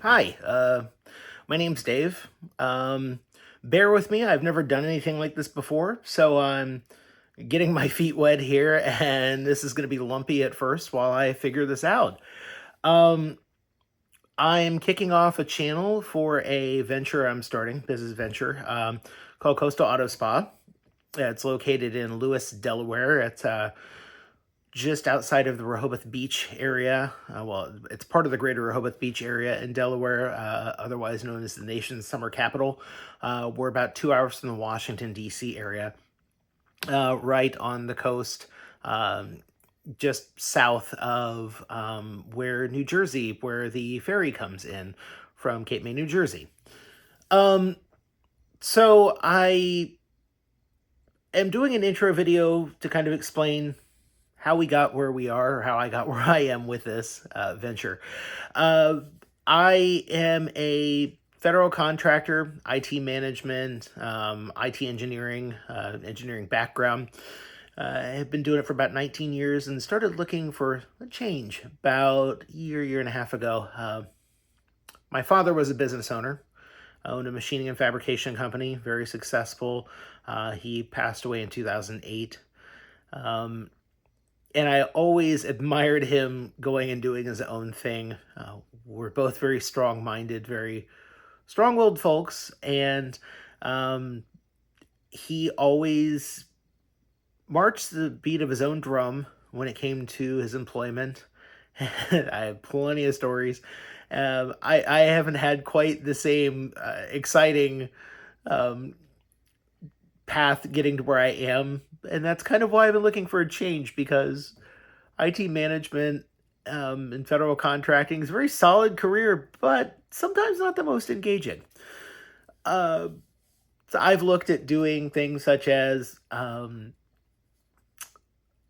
Hi, my name's Dave. Um, Bear with me. I've never done anything like this before, so I'm getting my feet wet here, and this is going to be lumpy at first while I figure this out. Um, I'm kicking off a channel for a venture I'm starting, business venture, called Coastal Auto Spa. It's located in Lewis, Delaware. It's just outside of the Rehoboth Beach area. It's part of the greater Rehoboth Beach area in Delaware, otherwise known as the nation's summer capital. We're about 2 hours from the Washington, D.C. area, right on the coast, um, just south of where New Jersey, where the ferry comes in from Cape May, New Jersey. Um, so I am doing an intro video to kind of explain how we got where we are, or how I got where I am with this venture. Uh, I am a federal contractor, IT management, IT engineering, engineering background. I have been doing it for about 19 years and started looking for a change about a year and a half ago. My father was a business owner, owned a machining and fabrication company, very successful. He passed away in 2008. Um, and I always admired him going and doing his own thing. We're both very strong minded, very strong willed folks, and um, he always marched the beat of his own drum when it came to his employment. I have plenty of stories. I haven't had quite the same exciting um, path getting to where I am, and that's kind of why I've been looking for a change because IT management and federal contracting is a very solid career, but sometimes not the most engaging. Uh, so I've looked at doing things such as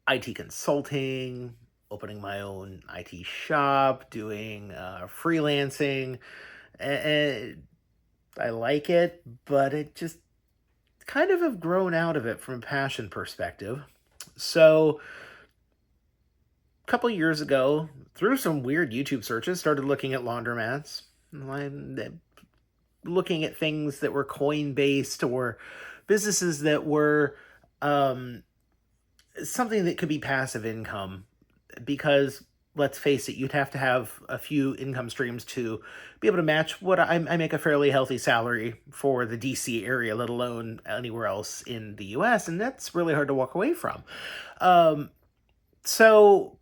IT consulting, opening my own IT shop, doing freelancing. And I like it, but it just kind of have grown out of it from a passion perspective. So couple years ago, through some weird YouTube searches, started looking at laundromats. I'm looking at things that were coin based or businesses that were um, something that could be passive income. Because let's face it, you'd have to have a few income streams to be able to match what I make a fairly healthy salary for the DC area, let alone anywhere else in the US. And that's really hard to walk away from. Um, so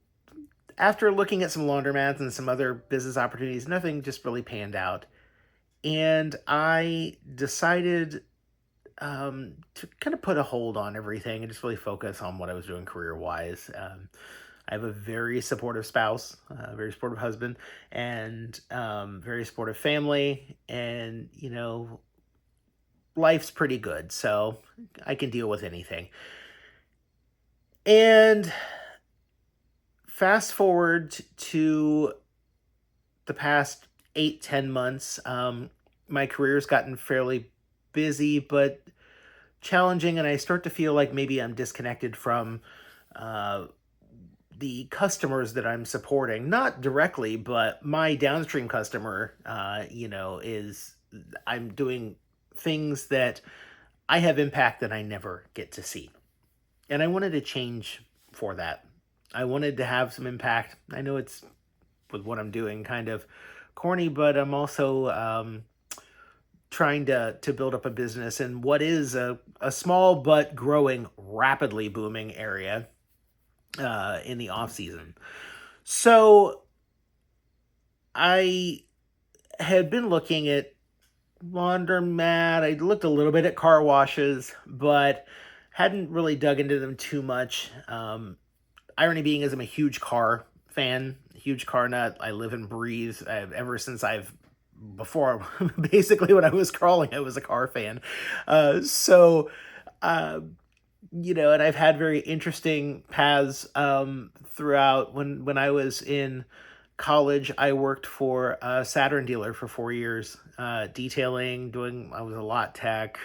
after looking at some laundromats and some other business opportunities, nothing just really panned out. And I decided to kind of put a hold on everything and just really focus on what I was doing career wise. I have a very supportive spouse, a very supportive husband, and very supportive family. And, life's pretty good. So I can deal with anything. And fast forward to the past 8-10 months, my career's gotten fairly busy but challenging, and I start to feel like maybe I'm disconnected from uh, the customers that I'm supporting. Not directly, but my downstream customer, is I'm doing things that I have impact that I never get to see. And I wanted to change for that. I wanted to have some impact. I know it's with what I'm doing kind of corny, but I'm also trying to build up a business in what is a small but growing, rapidly booming area in the off season. So I had been looking at laundromat. I looked a little bit at car washes, but hadn't really dug into them too much. Irony being is I'm a huge car fan, huge car nut. I live and breathe. Ever since before, basically when I was crawling, I was a car fan. So, uh, and I've had very interesting paths throughout. When I was in college, I worked for a Saturn dealer for 4 years, detailing, I was a lot tech,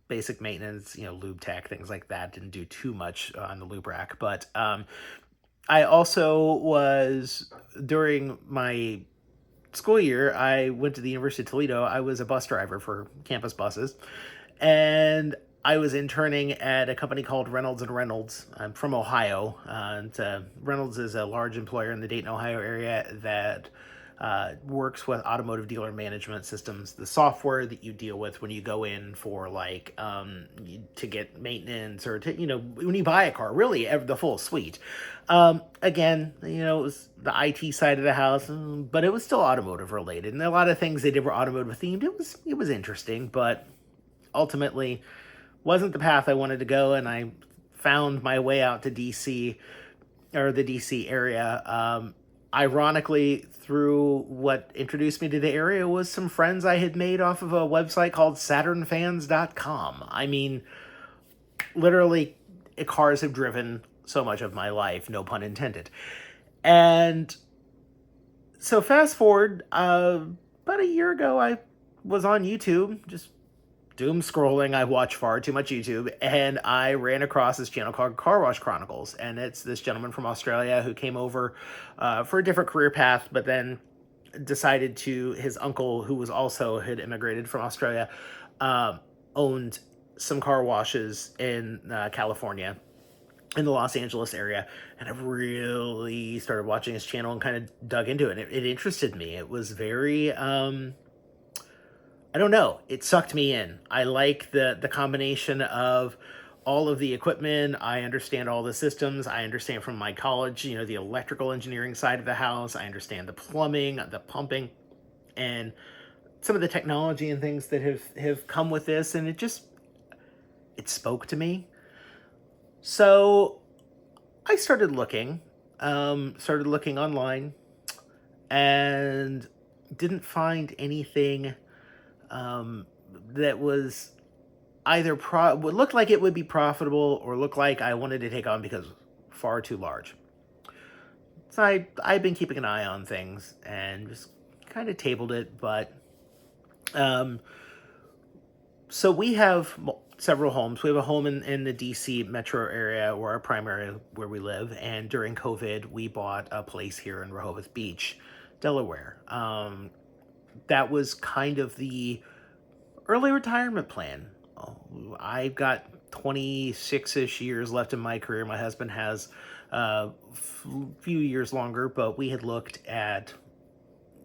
basic maintenance, lube tech, things like that. Didn't do too much on the lube rack, but I also was during my school year, I went to the University of Toledo. I was a bus driver for campus buses, and I was interning at a company called Reynolds and Reynolds. I'm from Ohio. Reynolds is a large employer in the Dayton, Ohio area that works with automotive dealer management systems, the software that you deal with when you go in for to get maintenance or to, when you buy a car, really the full suite. Again, it was the IT side of the house, but it was still automotive related, and a lot of things they did were automotive themed. It was interesting, but ultimately wasn't the path I wanted to go, and I found my way out to DC, or the DC area. Ironically, through what introduced me to the area was some friends I had made off of a website called SaturnFans.com. I mean, literally, cars have driven so much of my life, no pun intended. And so fast forward, about a year ago, I was on YouTube, just doom scrolling. I watch far too much YouTube, and I ran across this channel called Car Wash Chronicles, and it's this gentleman from Australia who came over for a different career path, but then decided his uncle, who was also had immigrated from Australia, owned some car washes in California, in the Los Angeles area, and I really started watching his channel and kind of dug into it. It interested me. It was very I don't know. It sucked me in. I like the combination of all of the equipment. I understand all the systems. I understand from my college, the electrical engineering side of the house. I understand the plumbing, the pumping, and some of the technology and things that have come with this. And it spoke to me. So I started looking online, and didn't find anything that was either would look like it would be profitable or look like I wanted to take on, because far too large. So I've been keeping an eye on things and just kind of tabled it. But so we have several homes. We have a home in the DC metro area, where our primary where we live. And during COVID, we bought a place here in Rehoboth Beach, Delaware. That was kind of the early retirement plan. I've got 26-ish years left in my career. My husband has a few years longer, but we had looked at,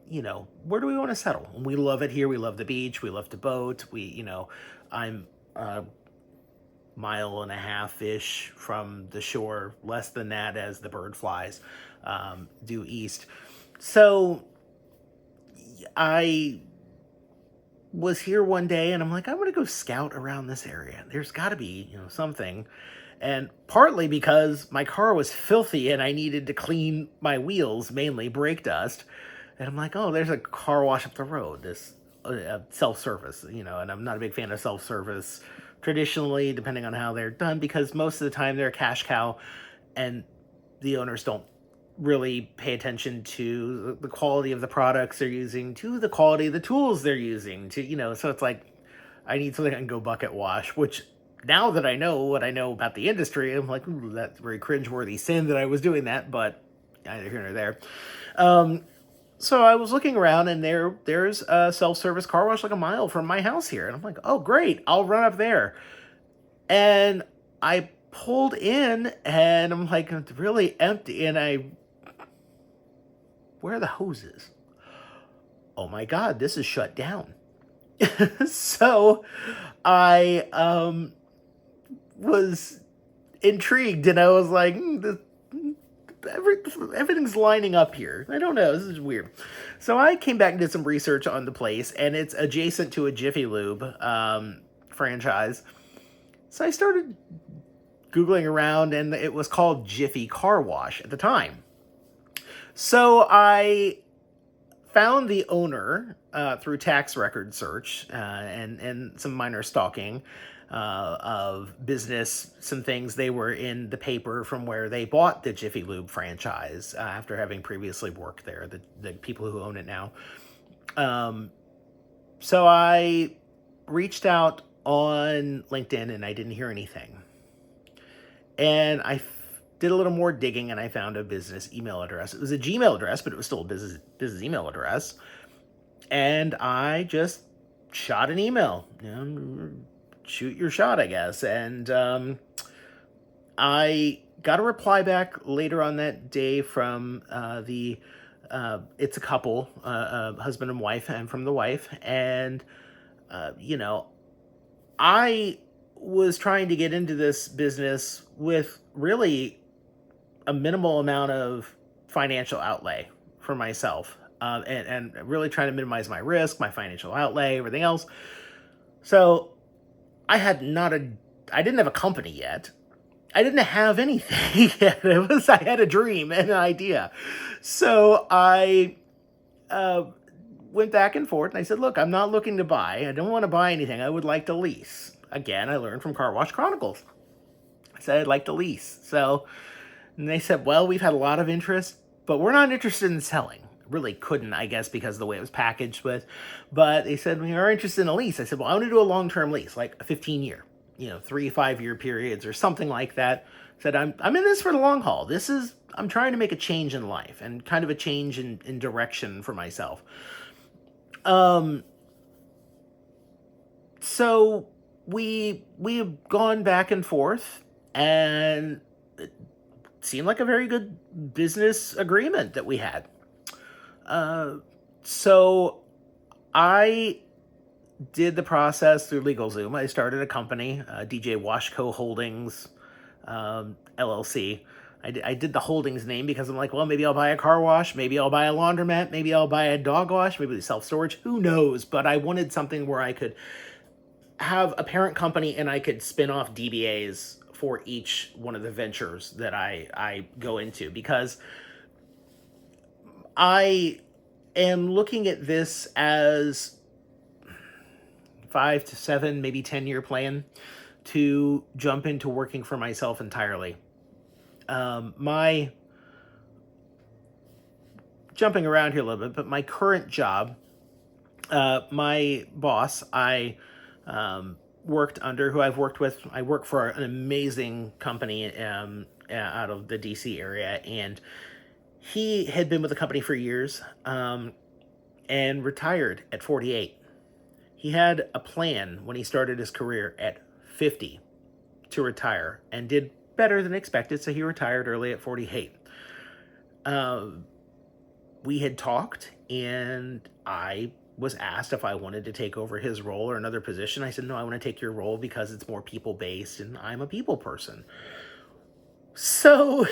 where do we want to settle? And we love it here. We love the beach. We love to boat. I'm a mile and a half-ish from the shore, less than that as the bird flies due east. So I was here one day, and I'm like, I'm going to go scout around this area. There's got to be, something. And partly because my car was filthy and I needed to clean my wheels, mainly brake dust. And I'm like, oh, there's a car wash up the road, this self-service, and I'm not a big fan of self-service traditionally, depending on how they're done, because most of the time they're a cash cow, and the owners don't really pay attention to the quality of the products they're using, to the quality of the tools they're using, so it's like, I need something I can go bucket wash, which now that I know what I know about the industry, I'm like, ooh, that's very cringeworthy sin that I was doing that, but neither here nor there. So I was looking around, and there's a self-service car wash like a mile from my house here, and I'm like, oh great, I'll run up there. And I pulled in, and I'm like, it's really empty, and where are the hoses? Oh my God, this is shut down. So I was intrigued, and I was like, everything's lining up here. I don't know, this is weird. So I came back and did some research on the place, and it's adjacent to a Jiffy Lube franchise. So I started Googling around, and it was called Jiffy Car Wash at the time. So I found the owner through tax record search and some minor stalking of business, some things. They were in the paper from where they bought the Jiffy Lube franchise after having previously worked there, the people who own it now. So I reached out on LinkedIn, and I didn't hear anything. And I did a little more digging, and I found a business email address. It was a Gmail address, but it was still a business email address. And I just shot an email. Shoot your shot, I guess. And I got a reply back later on that day from the it's a couple, husband and wife, and from the wife. And you know, I was trying to get into this business with really a minimal amount of financial outlay for myself, and really trying to minimize my risk, my financial outlay, everything else. So I had not a, I didn't have a company yet. I didn't have anything yet. I had a dream and an idea. So I uh, went back and forth, and I said, look, I'm not looking to buy. I don't want to buy anything. I would like to lease. Again, I learned from Car Wash Chronicles. I said I'd like to lease. So, and they said, well, we've had a lot of interest, but we're not interested in selling. Really couldn't, I guess, because of the way it was packaged with. But they said, we are interested in a lease. I said, well, I want to do a long-term lease, like a 15-year, 3 5-year periods or something like that. I said, I'm in this for the long haul. I'm trying to make a change in life and kind of a change in direction for myself. Um, so we've gone back and forth, and it seemed like a very good business agreement that we had. So I did the process through LegalZoom. I started a company, DJ Washco Holdings, LLC. I did the holdings name because I'm like, well, maybe I'll buy a car wash, maybe I'll buy a laundromat, maybe I'll buy a dog wash, maybe self-storage, who knows? But I wanted something where I could have a parent company and I could spin off DBAs for each one of the ventures that I go into, because I am looking at this as 5 to 7, maybe 10-year plan to jump into working for myself entirely. My jumping around here a little bit, but my current job, my boss, I worked under, who I've worked with. I work for an amazing company out of the DC area, and he had been with the company for years, and retired at 48. He had a plan when he started his career at 50 to retire, and did better than expected, so he retired early at 48. We had talked, and I was asked if I wanted to take over his role or another position. I said, no, I want to take your role because it's more people-based, and I'm a people person. So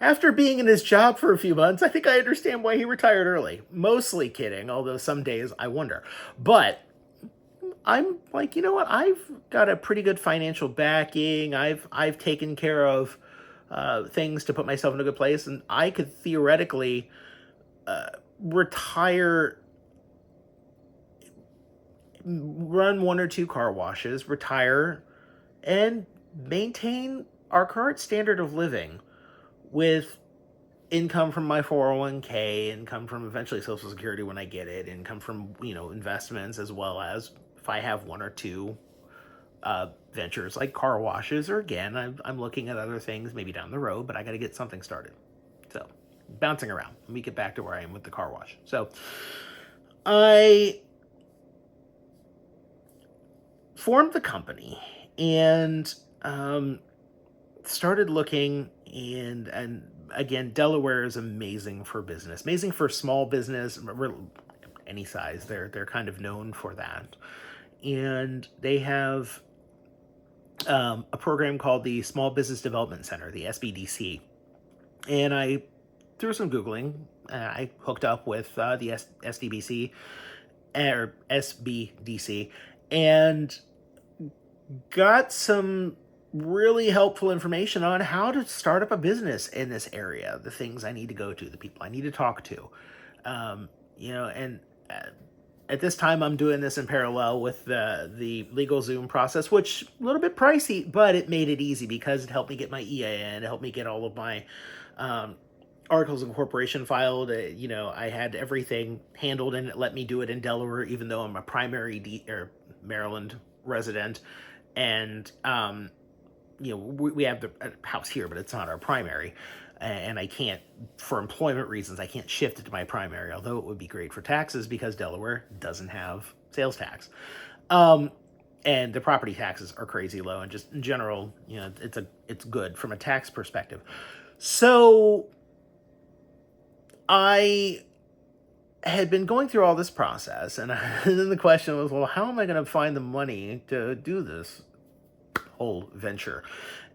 after being in his job for a few months, I think I understand why he retired early. Mostly kidding, although some days I wonder. But I'm like, you know what? I've got a pretty good financial backing. I've taken care of things to put myself in a good place, and I could theoretically retire, run 1 or 2 car washes, retire, and maintain our current standard of living with income from my 401k, income from eventually Social Security when I get it, income from, investments, as well as if I have 1 or 2 ventures like car washes, or again, I'm looking at other things maybe down the road, but I got to get something started. So, bouncing around. Let me get back to where I am with the car wash. So, I formed the company and started looking, and again, Delaware is amazing for business, amazing for small business, any size. They're kind of known for that, and they have a program called the Small Business Development Center, the SBDC. And I, through some Googling, I hooked up with the SDBC, or SBDC, and got some really helpful information on how to start up a business in this area, the things I need to go to, the people I need to talk to. And at this time, I'm doing this in parallel with the LegalZoom process, which a little bit pricey, but it made it easy because it helped me get my EIN, it helped me get all of my articles of incorporation filed. I had everything handled, and it let me do it in Delaware, even though I'm a primary Maryland resident. And we have the house here, but it's not our primary. and I can't, for employment reasons, I can't shift it to my primary, although it would be great for taxes because Delaware doesn't have sales tax. And the property taxes are crazy low, and just in general, it's good from a tax perspective. So I had been going through all this process, and then the question was, well, how am I going to find the money to do this whole venture?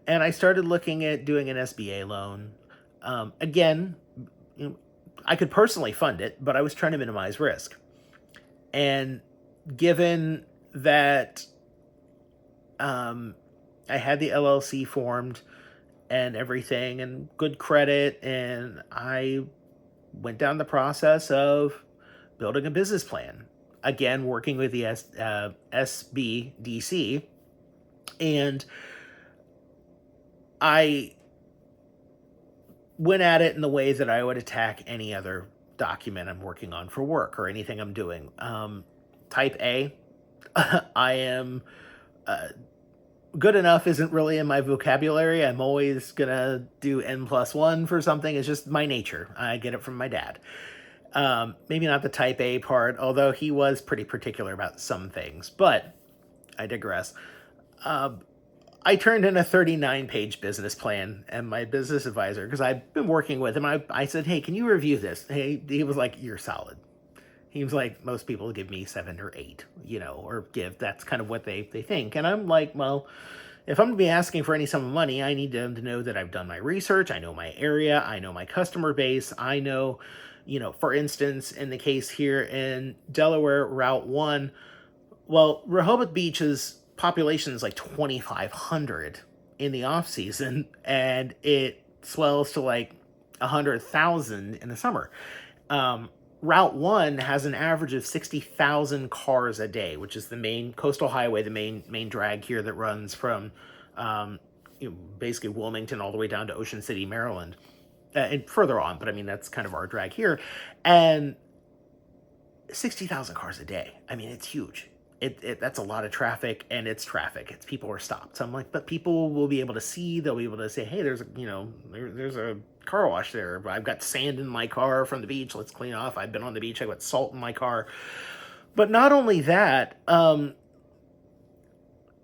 And I started looking at doing an SBA loan. Again, I could personally fund it, but I was trying to minimize risk. And given that I had the LLC formed and everything and good credit, and I went down the process of building a business plan. Again, working with the SBDC, and I went at it in the way that I would attack any other document I'm working on for work or anything I'm doing. Type A, I am good enough isn't really in my vocabulary. I'm always gonna do N+1 for something. It's just my nature. I get it from my dad. Maybe not the type A part, although he was pretty particular about some things, but I digress. I turned in a 39-page business plan, and my business advisor, because I've been working with him, I said, hey, can you review this? He was like, you're solid. He was like, most people give me 7 or 8, or that's kind of what they think. And I'm like, well, if I'm going to be asking for any sum of money, I need them to know that I've done my research. I know my area. I know my customer base. I know, for instance, in the case here in Delaware, Route 1, well, Rehoboth Beach's population is like 2,500 in the off season, and it swells to like 100,000 in the summer. Route 1 has an average of 60,000 cars a day, which is the main coastal highway, the main drag here that runs from basically Wilmington all the way down to Ocean City, Maryland, and further on. But I mean, that's kind of our drag here. And 60,000 cars a day. I mean, it's huge. That's a lot of traffic, and it's traffic. It's people are stopped. So I'm like, but people will be able to see. They'll be able to say, hey, there's a car wash there. I've got sand in my car from the beach. Let's clean off. I've been on the beach. I've got salt in my car. But not only that, I'm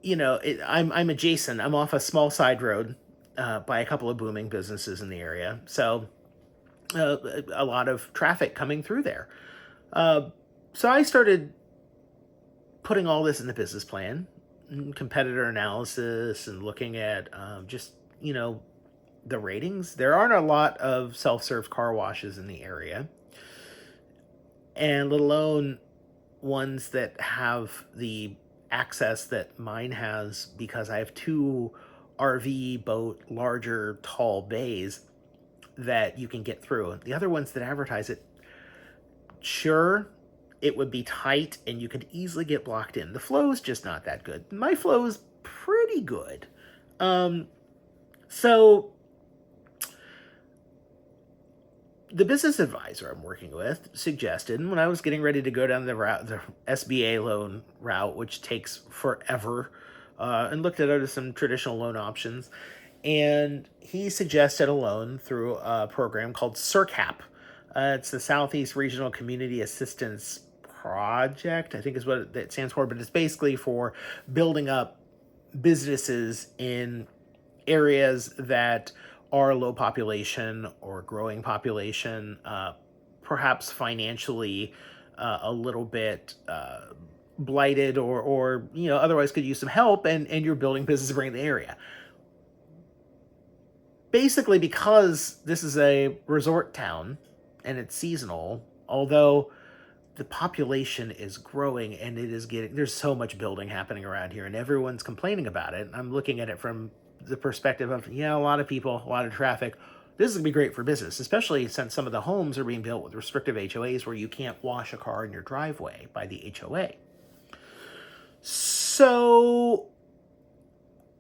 adjacent. I'm off a small side road by a couple of booming businesses in the area. So a lot of traffic coming through there. So I started putting all this in the business plan, competitor analysis, and looking at the ratings. There aren't a lot of self-serve car washes in the area, and let alone ones that have the access that mine has, because I have 2 RV boat, larger, tall bays that you can get through. The other ones that advertise it, sure, it would be tight and you could easily get blocked in. The flow is just not that good. My flow is pretty good. So the business advisor I'm working with suggested, when I was getting ready to go down the SBA loan route, which takes forever, and looked at some traditional loan options, and he suggested a loan through a program called SRCAP. It's the Southeast Regional Community Assistance Project, I think is what it stands for, but it's basically for building up businesses in areas that are low population or growing population, perhaps financially a little bit blighted, or otherwise could use some help, and you're building business to bring in the area. Basically, because this is a resort town and it's seasonal, although the population is growing and there's so much building happening around here and everyone's complaining about it. I'm looking at it from the perspective of, a lot of people, a lot of traffic. This is going to be great for business, especially since some of the homes are being built with restrictive HOAs where you can't wash a car in your driveway by the HOA. So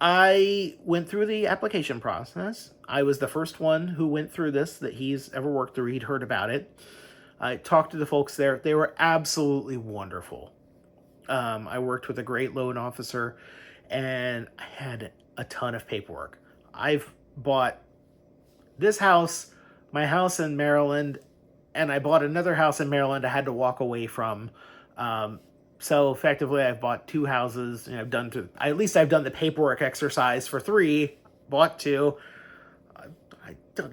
I went through the application process. I was the first one who went through this that he's ever worked through. He'd heard about it. I talked to the folks there. They were absolutely wonderful. I worked with a great loan officer, and I had a ton of paperwork. I've bought this house, my house in Maryland, and I bought another house in Maryland I had to walk away from. Um, so effectively, I've bought two houses. I've done at least I've done the paperwork exercise for three. Bought two. I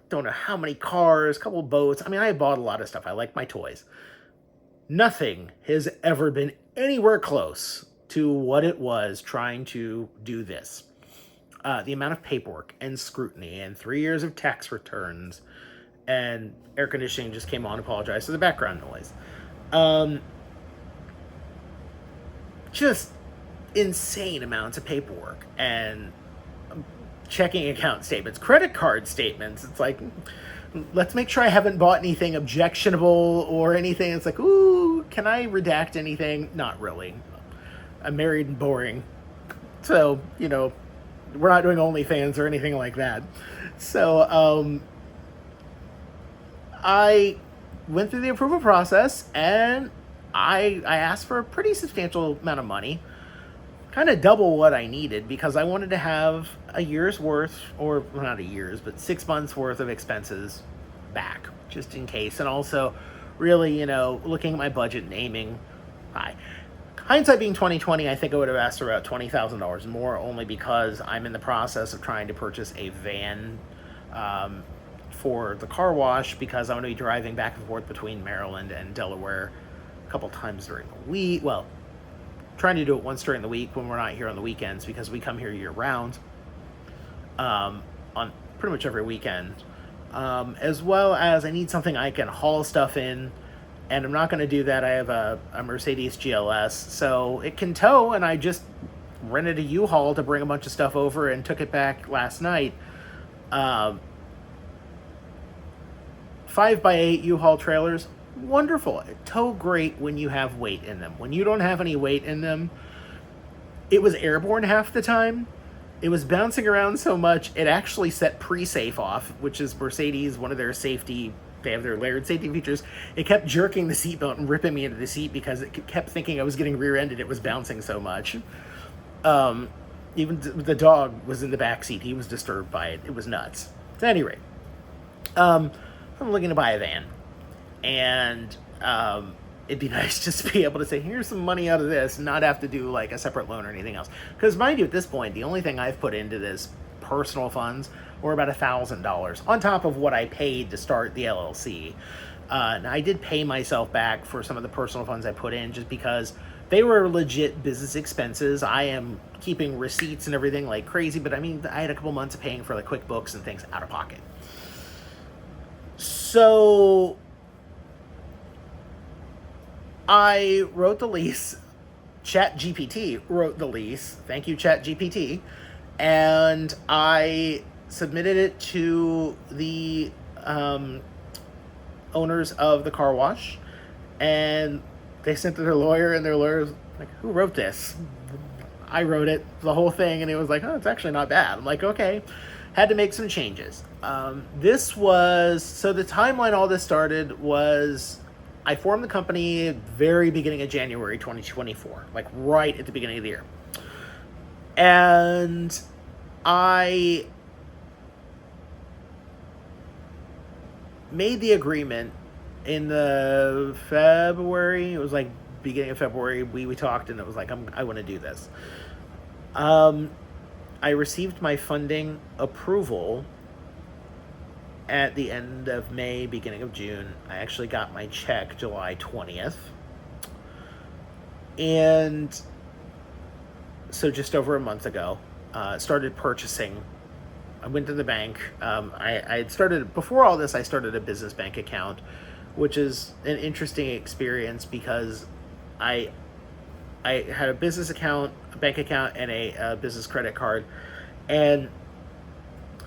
don't know how many cars, a couple of boats. I mean, I bought a lot of stuff. I like my toys. Nothing has ever been anywhere close to what it was trying to do this. The amount of paperwork and scrutiny and 3 years of tax returns, and air conditioning just came on. Apologize for the background noise. Just insane amounts of paperwork and checking account statements, credit card statements. It's like, let's make sure I haven't bought anything objectionable or anything. It's like, ooh, can I redact anything? Not really. I'm married and boring. So, we're not doing OnlyFans or anything like that. So, I went through the approval process, and I asked for a pretty substantial amount of money, kind of double what I needed, because I wanted to have a year's worth, or well, not a year's, but 6 months worth of expenses back, just in case. And also, really, looking at my budget and aiming high. Hindsight being 2020, I think I would have asked for about $20,000 more, only because I'm in the process of trying to purchase a van for the car wash, because I'm going to be driving back and forth between Maryland and Delaware a couple times during the week. Well, trying to do it once during the week when we're not here on the weekends, because we come here year round, on pretty much every weekend. As well as I need something I can haul stuff in, and I'm not going to do that. I have a Mercedes GLS, so it can tow, and I just rented a U-Haul to bring a bunch of stuff over and took it back last night. 5x8 U-Haul trailers, wonderful. Tow great when you have weight in them. When you don't have any weight in them, it was airborne half the time. It was bouncing around so much, it actually set pre-safe off, which is Mercedes, one of their safety, they have their layered safety features. It kept jerking the seatbelt and ripping me into the seat because it kept thinking I was getting rear-ended. It was bouncing so much. Even the dog was in the back seat. He was disturbed by it. It was nuts. At any rate, I'm looking to buy a van. And it'd be nice just to be able to say, here's some money out of this, and not have to do like a separate loan or anything else. Because mind you, at this point, the only thing I've put into this personal funds were about $1,000 on top of what I paid to start the LLC. And I did pay myself back for some of the personal funds I put in, just because they were legit business expenses. I am keeping receipts and everything like crazy, but I mean, I had a couple months of paying for like QuickBooks and things out of pocket. So I wrote the lease. ChatGPT wrote the lease. Thank you, ChatGPT. And I submitted it to the owners of the car wash. And they sent to their lawyer, and their lawyer's like, who wrote this? I wrote it, the whole thing. And it was like, oh, it's actually not bad. I'm like, okay. Had to make some changes. So the timeline all this started was, I formed the company very beginning of January 2024, like right at the beginning of the year. And I made the agreement in the February. It was like beginning of February. We talked, and it was like, I want to do this. I received my funding approval at the end of May, beginning of June. I actually got my check July 20th. And so just over a month ago, started purchasing. I went to the bank. I had started, before all this, I started a business bank account, which is an interesting experience because I had a business account, a bank account, and a business credit card. And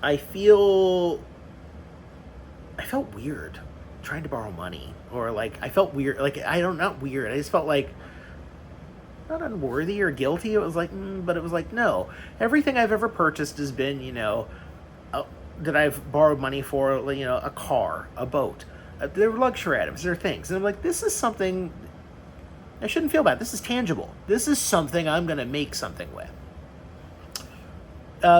I felt weird trying to borrow money, or like, I felt weird. Like, not weird. I just felt like not unworthy or guilty. It was like, but it was like, no, everything I've ever purchased has been, that I've borrowed money for, a car, a boat. They're luxury items, they're things. And I'm like, this is something, I shouldn't feel bad. This is tangible. This is something I'm going to make something with.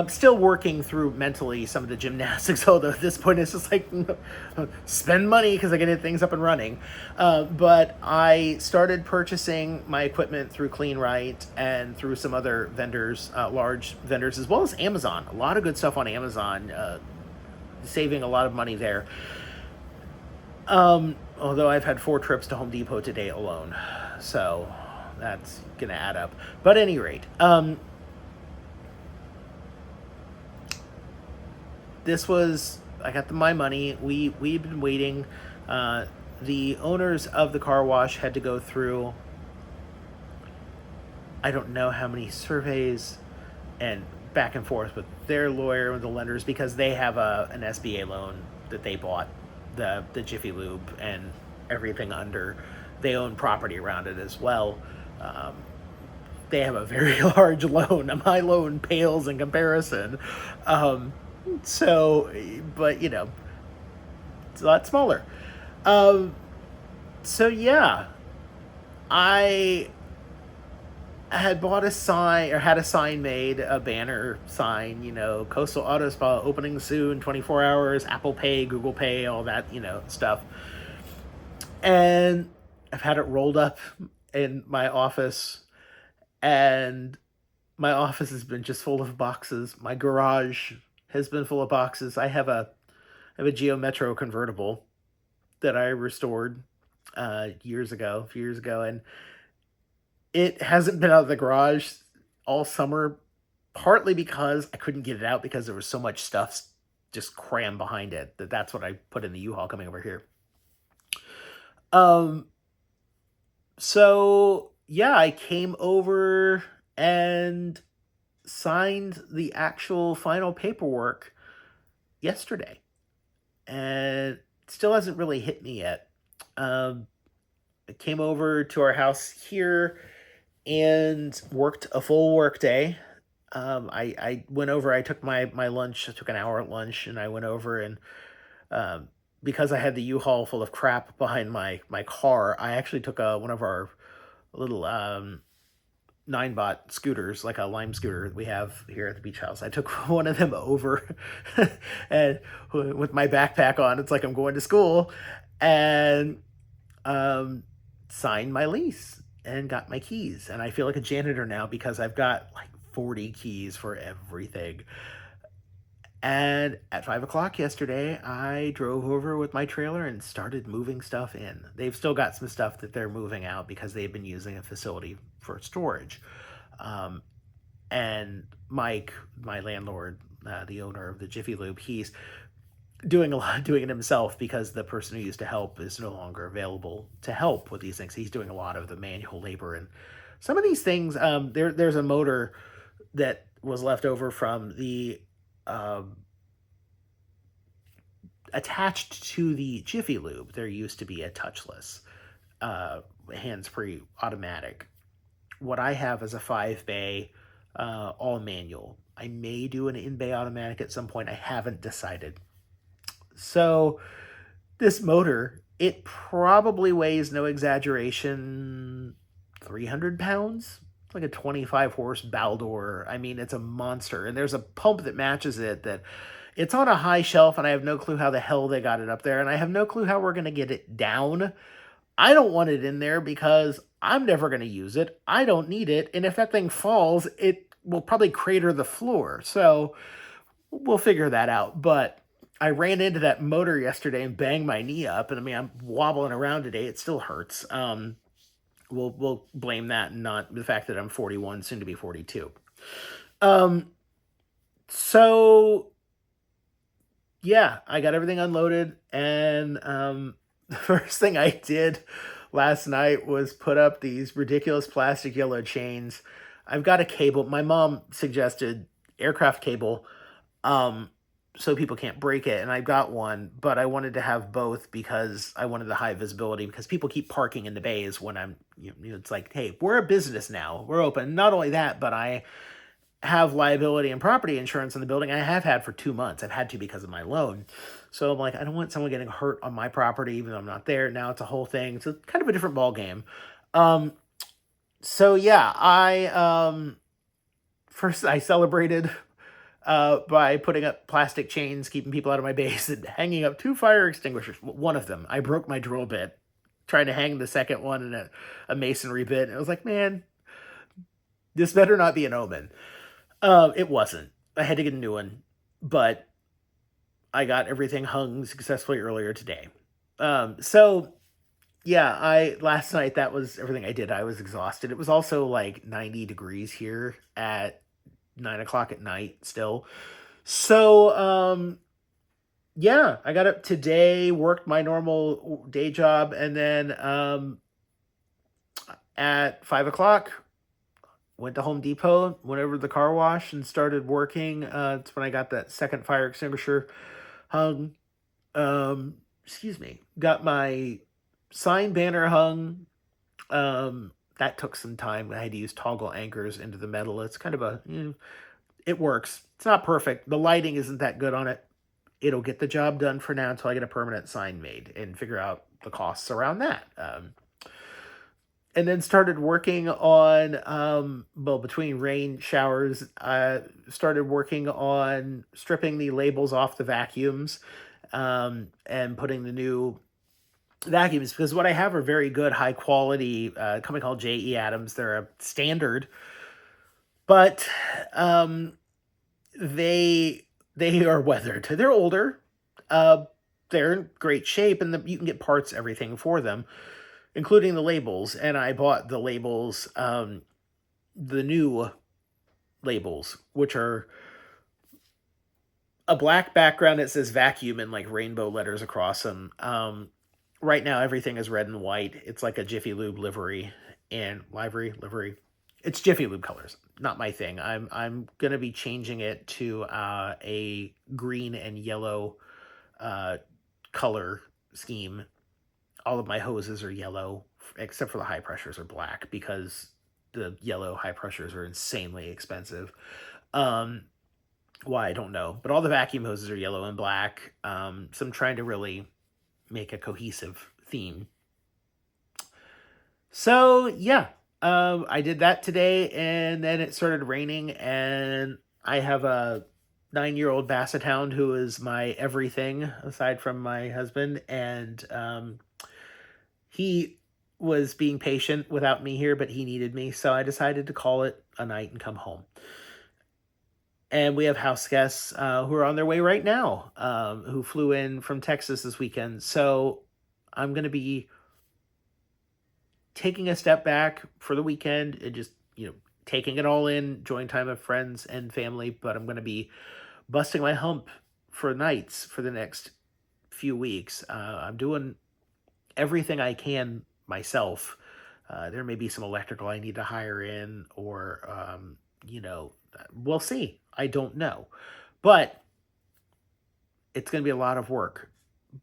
Still working through mentally some of the gymnastics, although at this point it's just like spend money because I can get things up and running. But I started purchasing my equipment through CleanRight and through some other vendors, large vendors, as well as Amazon. A lot of good stuff on Amazon, saving a lot of money there. Although I've had 4 trips to Home Depot today alone, so that's going to add up. But at any rate, I got my money. We've been waiting. The owners of the car wash had to go through, I don't know how many surveys and back and forth with their lawyer and the lenders, because they have an SBA loan that they bought the Jiffy Lube and everything under. They own property around it as well. They have a very large loan. My loan pales in comparison. So, but it's a lot smaller. So yeah, I had bought a sign, or had a sign made, a banner sign, Coastal Auto Spa opening soon, 24 hours, Apple Pay, Google Pay, all that, stuff. And I've had it rolled up in my office, and my office has been just full of boxes. My garage has been full of boxes. I have a Geo Metro convertible that I restored a few years ago, and it hasn't been out of the garage all summer, partly because I couldn't get it out because there was so much stuff just crammed behind it. That's what I put in the U-Haul coming over here. So yeah, I came over and signed the actual final paperwork yesterday, and it still hasn't really hit me yet. I came over to our house here and worked a full work day. I went over, I took my lunch, I took an hour at lunch, and I went over and, because I had the U-Haul full of crap behind my car, I actually took one of our little 9-bot scooters, like a Lime scooter we have here at the beach house. I took one of them over and with my backpack on, it's like I'm going to school, and signed my lease and got my keys. And I feel like a janitor now because I've got like 40 keys for everything. And at 5 o'clock yesterday, I drove over with my trailer and started moving stuff in. They've still got some stuff that they're moving out because they've been using a facility for storage. And Mike, my landlord, the owner of the Jiffy Lube, he's doing it himself because the person who used to help is no longer available to help with these things. He's doing a lot of the manual labor, and some of these things. There's a motor that was left over from the attached to the Jiffy Lube. There used to be a touchless, hands-free automatic. What I have is a 5-bay, all manual. I may do an in-bay automatic at some point. I haven't decided. So this motor, it probably weighs, no exaggeration, 300 pounds. It's like a 25 horse Baldor. I mean, it's a monster. And there's a pump that matches it that it's on a high shelf, and I have no clue how the hell they got it up there. And I have no clue how we're going to get it down. I don't want it in there because I'm never going to use it. I don't need it. And if that thing falls, it will probably crater the floor. So we'll figure that out. But I ran into that motor yesterday and banged my knee up, and I mean, I'm wobbling around today. It still hurts. We'll blame that and not the fact that I'm 41, soon to be 42. So yeah, I got everything unloaded, and the first thing I did last night was put up these ridiculous plastic yellow chains. I've got a cable. My mom suggested aircraft cable, so people can't break it, and I got one, but I wanted to have both because I wanted the high visibility, because people keep parking in the bays when I'm, it's like, hey, we're a business now, we're open. Not only that, but I have liability and property insurance in the building. I have had for 2 months. I've had to because of my loan. So I'm like, I don't want someone getting hurt on my property, even though I'm not there. Now it's a whole thing. It's kind of a different ball game. So yeah, first I celebrated by putting up plastic chains, keeping people out of my base, and hanging up 2 fire extinguishers. One of them, I broke my drill bit trying to hang the second one in a masonry bit. And I was like, man, this better not be an omen. It wasn't. I had to get a new one, but I got everything hung successfully earlier today. So yeah, last night, that was everything I did. I was exhausted. It was also like 90 degrees here at 9 o'clock at night still. So yeah, I got up today, worked my normal day job, and then at 5 o'clock went to Home Depot, went over to the car wash, and started working. That's when I got that second fire extinguisher hung. Excuse me. Got my sign banner hung. That took some time. I had to use toggle anchors into the metal. It's kind of it works. It's not perfect. The lighting isn't that good on it. It'll get the job done for now until I get a permanent sign made and figure out the costs around that. And then started working on, between rain showers, started working on stripping the labels off the vacuums, and putting the new vacuums, because what I have are very good, high quality, company called J.E. Adams. They're a standard, but they are weathered. They're older. They're in great shape, and you can get parts, everything for them, including the labels. And I bought the labels, the new labels, which are a black background that says vacuum and like rainbow letters across them. Right now, everything is red and white. It's like a Jiffy Lube livery. It's Jiffy Lube colors. Not my thing. I'm gonna be changing it to a green and yellow color scheme. All of my hoses are yellow, except for the high pressures are black, because the yellow high pressures are insanely expensive. Why, I don't know. But all the vacuum hoses are yellow and black. So I'm trying to really make a cohesive theme. So yeah, I did that today, and then it started raining, and I have a 9-year-old basset hound who is my everything aside from my husband, and he was being patient without me here, but he needed me, so I decided to call it a night and come home. And we have house guests who are on their way right now, who flew in from Texas this weekend. So I'm going to be taking a step back for the weekend and just, taking it all in, enjoying time with friends and family. But I'm going to be busting my hump for nights for the next few weeks. I'm doing everything I can myself. There may be some electrical I need to hire in, or, we'll see. I don't know. But it's going to be a lot of work.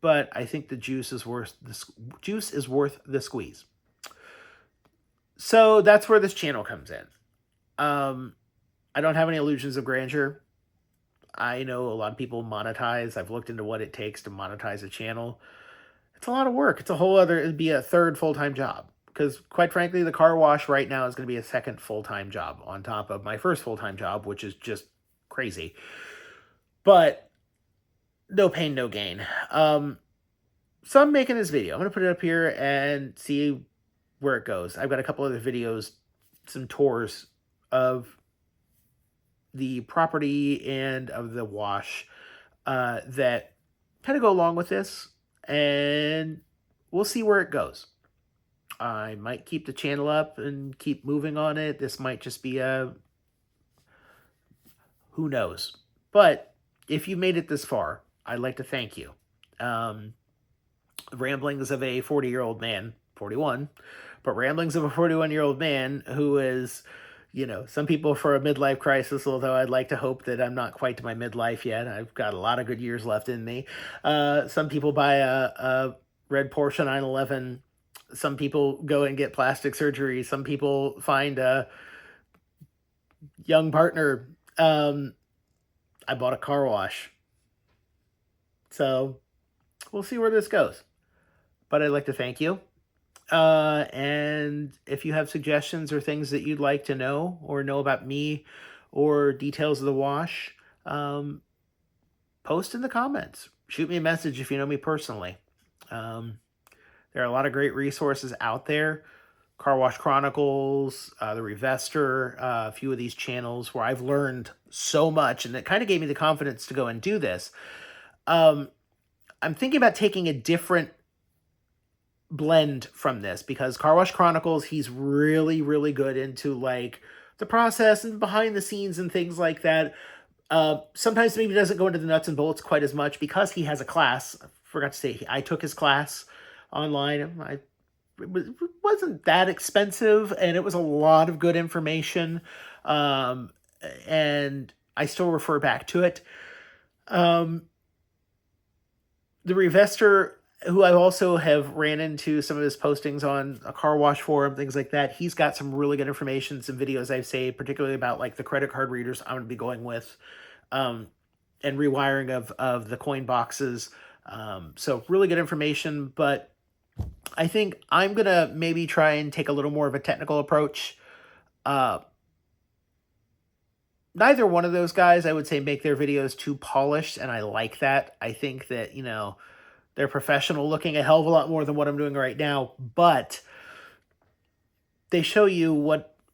But I think the juice is worth the squeeze. So that's where this channel comes in. I don't have any illusions of grandeur. I know a lot of people monetize. I've looked into what it takes to monetize a channel. It's a lot of work. It'd be a third full-time job. Because quite frankly, the car wash right now is going to be a second full-time job on top of my first full-time job, which is just crazy. But no pain, no gain. So I'm making this video. I'm going to put it up here and see where it goes. I've got a couple other videos, some tours of the property and of the wash that kind of go along with this. And we'll see where it goes. I might keep the channel up and keep moving on it. This might just be who knows. But if you made it this far, I'd like to thank you. Ramblings of a 40-year-old man, 41, but ramblings of a 41-year-old man who is, some people for a midlife crisis, although I'd like to hope that I'm not quite to my midlife yet. I've got a lot of good years left in me. Some people buy a red Porsche 911. Some people go and get plastic surgery. Some people find a young partner. I bought a car wash. So we'll see where this goes. But I'd like to thank you. And if you have suggestions or things that you'd like to know or know about me or details of the wash, post in the comments. Shoot me a message if you know me personally. Um, there are a lot of great resources out there. Car Wash Chronicles, The Revester, a few of these channels where I've learned so much, and it kind of gave me the confidence to go and do this. I'm thinking about taking a different blend from this because Car Wash Chronicles, he's really, really good into like the process and behind the scenes and things like that. Sometimes maybe doesn't go into the nuts and bolts quite as much because he has a class. I forgot to say, I took his class online. It wasn't that expensive, and it was a lot of good information. And I still refer back to it. The Revester, who I also have ran into some of his postings on a car wash forum, things like that. He's got some really good information, some videos I've saved, particularly about like the credit card readers I'm going to be going with, and rewiring of the coin boxes. So really good information, but I think I'm going to maybe try and take a little more of a technical approach. Neither one of those guys, I would say, make their videos too polished, and I like that. I think that, they're professional looking a hell of a lot more than what I'm doing right now, but they show you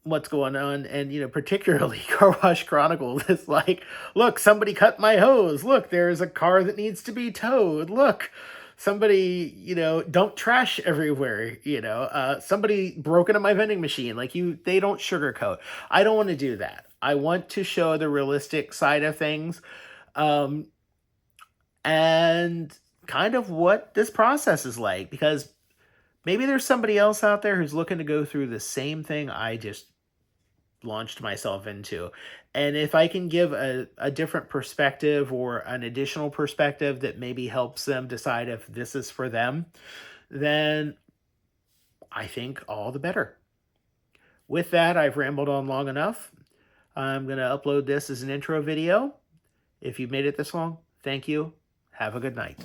what's going on, and particularly Car Wash Chronicles. It's like, look, somebody cut my hose. Look, there's a car that needs to be towed. Look, somebody, don't trash everywhere. Somebody broke into my vending machine. Like they don't sugarcoat. I don't want to do that. I want to show the realistic side of things, and kind of what this process is like, because maybe there's somebody else out there who's looking to go through the same thing I just launched myself into. And if I can give a different perspective or an additional perspective that maybe helps them decide if this is for them, then I think all the better. With that, I've rambled on long enough. I'm going to upload this as an intro video. If you've made it this long, thank you. Have a good night.